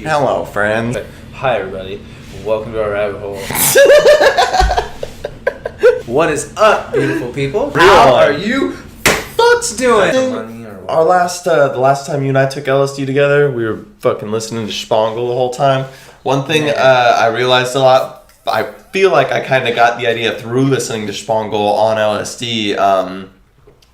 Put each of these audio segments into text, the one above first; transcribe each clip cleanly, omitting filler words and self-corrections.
Hello, friends. Hi, everybody. Welcome to our rabbit hole. What is up, beautiful people? How are you fucks doing? The last time you and I took LSD together, we were fucking listening to Spangle the whole time. One thing I realized a lot, I feel like I kind of got the idea through listening to Spangle on LSD.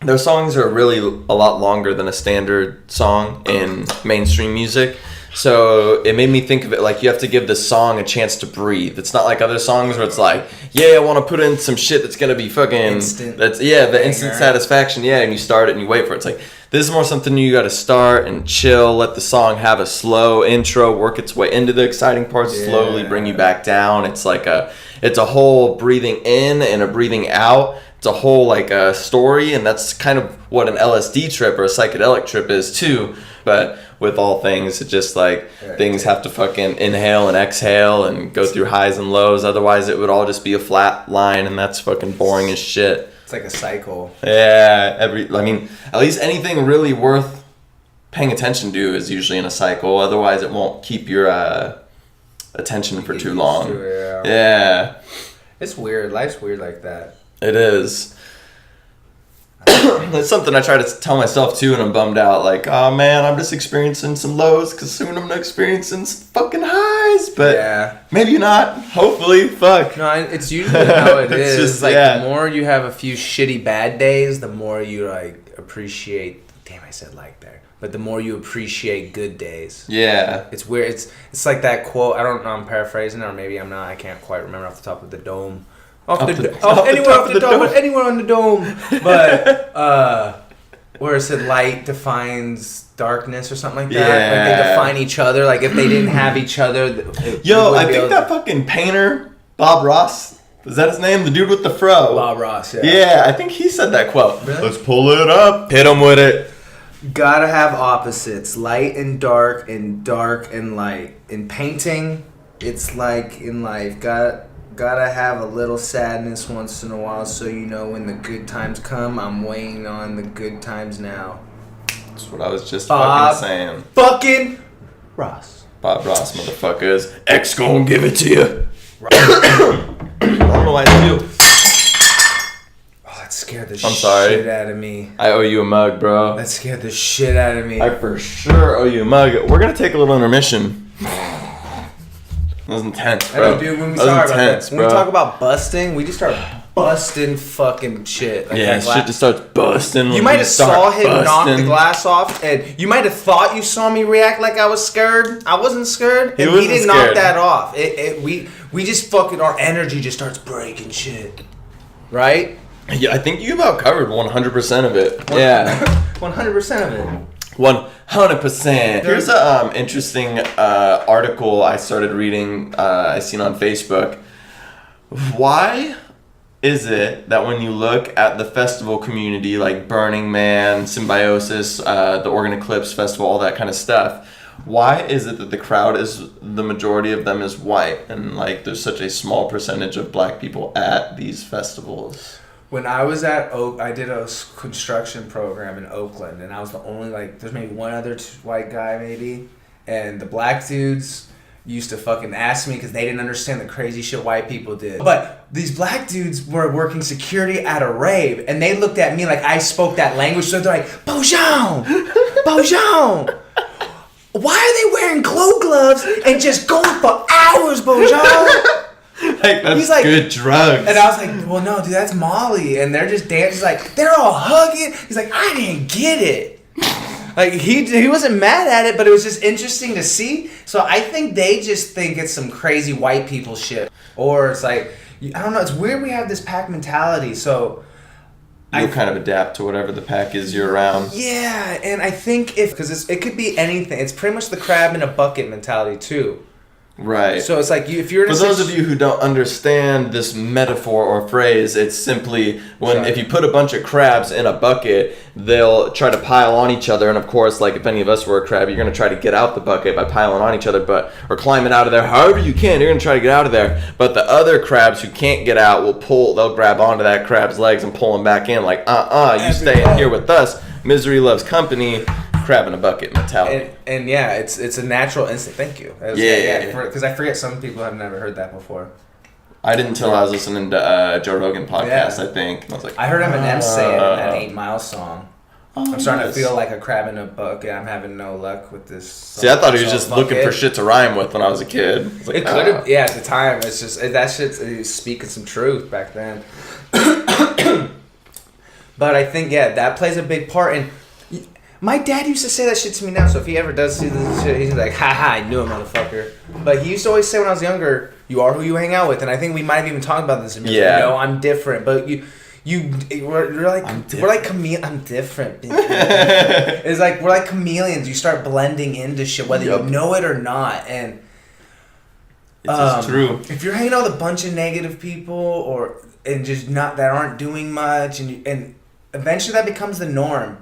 Their songs are really a lot longer than a standard song in mainstream music. So it made me think of it like you have to give the song a chance to breathe. It's not like other songs where it's like, yeah, I want to put in some shit that's gonna be fucking instant satisfaction. Yeah, and you start it and you wait for it. It's like this is more something you got to start and chill, let the song have a slow intro, work its way into the exciting parts, slowly bring you back down. It's like it's a whole breathing in and a breathing out. It's a whole like a story, and that's kind of what an LSD trip or a psychedelic trip is too. But with all things, it's just like things have to fucking inhale and exhale and go through highs and lows. Otherwise, it would all just be a flat line, and that's fucking boring as shit. It's like a cycle. Yeah, at least anything really worth paying attention to is usually in a cycle. Otherwise, it won't keep your attention for too long. Yeah. It's weird. Life's weird like that. It is. That's something I try to tell myself too, and I'm bummed out. Like, oh man, I'm just experiencing some lows because soon I'm experiencing some fucking highs. But maybe not. Hopefully, fuck. No, it's usually how it is. Just, the more you have a few shitty bad days, the more you like appreciate. Damn, I said like there. But the more you appreciate good days. Yeah. It's weird. It's like that quote. I don't know. I'm paraphrasing, or maybe I'm not. I can't quite remember off the top of the dome. Anywhere on the dome. But where it said light defines darkness or something like that. Like they define each other. Like if they didn't have each other. I think that fucking painter, Bob Ross, is that his name? The dude with the fro. Bob Ross, yeah. Yeah, I think he said that quote. Really? Let's pull it up. Hit him with it. Gotta have opposites. Light and dark and light. In painting, it's like in life. Gotta have a little sadness once in a while so you know when the good times come, I'm waiting on the good times now. That's what I was just fucking saying. Fucking Ross. Bob Ross, motherfuckers. X gonna give it to you. I don't know why I do. Oh, that scared the shit out of me. I owe you a mug, bro. That scared the shit out of me. I for sure owe you a mug. We're gonna take a little intermission. That was intense, bro. Dude, when we talk about busting, we just start busting fucking shit. Like shit just starts busting. You might have saw him knock the glass off, and you might have thought you saw me react like I was scared. I wasn't scared, and he didn't knock that off. We just fucking, our energy just starts breaking shit. Right? Yeah, I think you about covered 100% of it. Yeah. 100% of it. 100%. Here's a interesting article I started reading. I seen on Facebook. Why is it that when you look at the festival community like Burning Man, Symbiosis, the Organ Eclipse Festival, all that kind of stuff, why is it that the crowd is the majority of them is white and like there's such a small percentage of black people at these festivals? When I was at Oak, I did a construction program in Oakland, and I was the only, there's maybe one other white guy, maybe, and the black dudes used to fucking ask me because they didn't understand the crazy shit white people did. But these black dudes were working security at a rave, and they looked at me like I spoke that language, so they're like, Bojan! Bojan! Why are they wearing glow gloves and just going for hours, Bojan? Like, that's good drugs. And I was like, well, no, dude, that's Molly. And they're just dancing. He's like, they're all hugging. He's like, I didn't get it. Like, he wasn't mad at it, but it was just interesting to see. So I think they just think it's some crazy white people shit. Or it's like, I don't know, it's weird we have this pack mentality. So you'll kind of adapt to whatever the pack is you're around. Yeah, and I think because it could be anything. It's pretty much the crab in a bucket mentality, too. Right. So it's like if you're in for those of you who don't understand this metaphor or phrase, it's simply if you put a bunch of crabs in a bucket, they'll try to pile on each other, and of course, like if any of us were a crab, you're gonna try to get out the bucket by piling on each other, or climbing out of there. However you can, you're gonna try to get out of there. But the other crabs who can't get out they'll grab onto that crab's legs and pull them back in. Like you stay in here with us. Misery loves company. crab in a bucket mentality. And yeah, it's a natural instinct. Thank you. Because I forget some people have never heard that before. I didn't until I was listening to Joe Rogan podcast. Yeah. I think and I was like, I heard Eminem say it in that 8 Mile song. I'm starting to nice. feel like a crab in a bucket. I'm having no luck with this song. See, I thought he was So just fuck looking it. for shit to rhyme with when I was a kid. It's like, It could have, yeah. At the time, it's just that shit's speaking some truth back then. But I think that plays a big part. And my dad used to say that shit to me now. So if he ever does see this shit, he's like, "Ha ha, I knew it, motherfucker." But he used to always say when I was younger, "You are who you hang out with." And I think we might have even talked about this. Yeah. No, I'm different, but we're like I'm different. It's like we're like chameleons. You start blending into shit whether you know it or not, and it's just true. If you're hanging out with a bunch of negative people and just not that aren't doing much, and eventually that becomes the norm,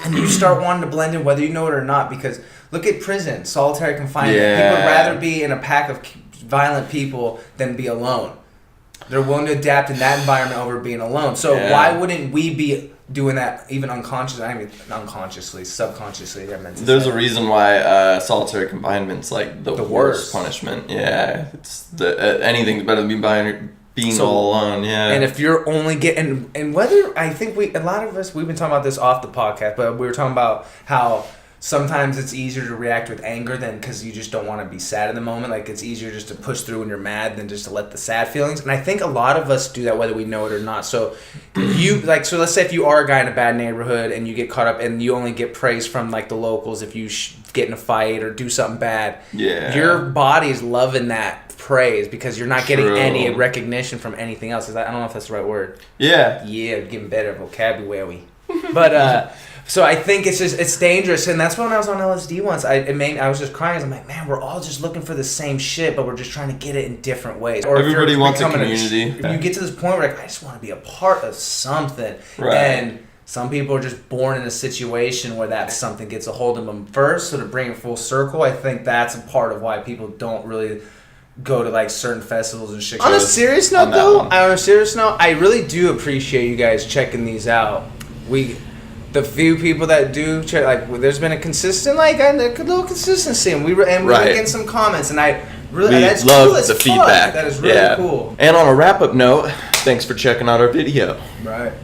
and you start wanting to blend in whether you know it or not. Because look at prison, solitary confinement. Yeah. People would rather be in a pack of violent people than be alone. They're willing to adapt in that environment over being alone. So why wouldn't we be doing that even unconsciously? I mean, unconsciously, subconsciously. There's a reason why solitary confinement's like the worst worst punishment. Yeah, it's anything's better than being all alone. Yeah, and if you're only getting and whether I think a lot of us we've been talking about this off the podcast, but we were talking about how sometimes it's easier to react with anger than because you just don't want to be sad in the moment. Like it's easier just to push through when you're mad than just to let the sad feelings. And I think a lot of us do that whether we know it or not. So so let's say if you are a guy in a bad neighborhood and you get caught up and you only get praise from like the locals if you get in a fight or do something bad. Yeah, your body's loving that praise because you're not getting True. any recognition from anything else. I don't know if that's the right word. Yeah, Getting better vocabulary. But so I think it's dangerous, and that's when I was on LSD once. I was just crying. I'm like, man, we're all just looking for the same shit, but we're just trying to get it in different ways. Or everybody wants a community. You get to this point where like, I just want to be a part of something, Right. and some people are just born in a situation where that something gets a hold of them first. So to bring it full circle, I think that's a part of why people don't really go to like certain festivals and shit. On a serious note, I really do appreciate you guys checking these out. The few people that do check, like, there's been a consistent, like, a little consistency, and we're getting some comments, and I really that's love cool as the fuck. feedback. That is really cool. And on a wrap-up note, thanks for checking out our video. Right.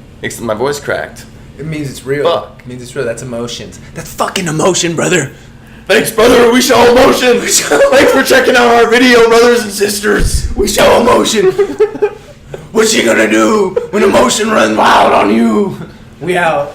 My voice cracked. It means it's real. Fuck. It means it's real. That's emotions. That's fucking emotion, brother. Thanks, brother. We show emotion. Thanks for checking out our video, brothers and sisters. We show emotion. What's she gonna do when emotion runs wild on you? We out.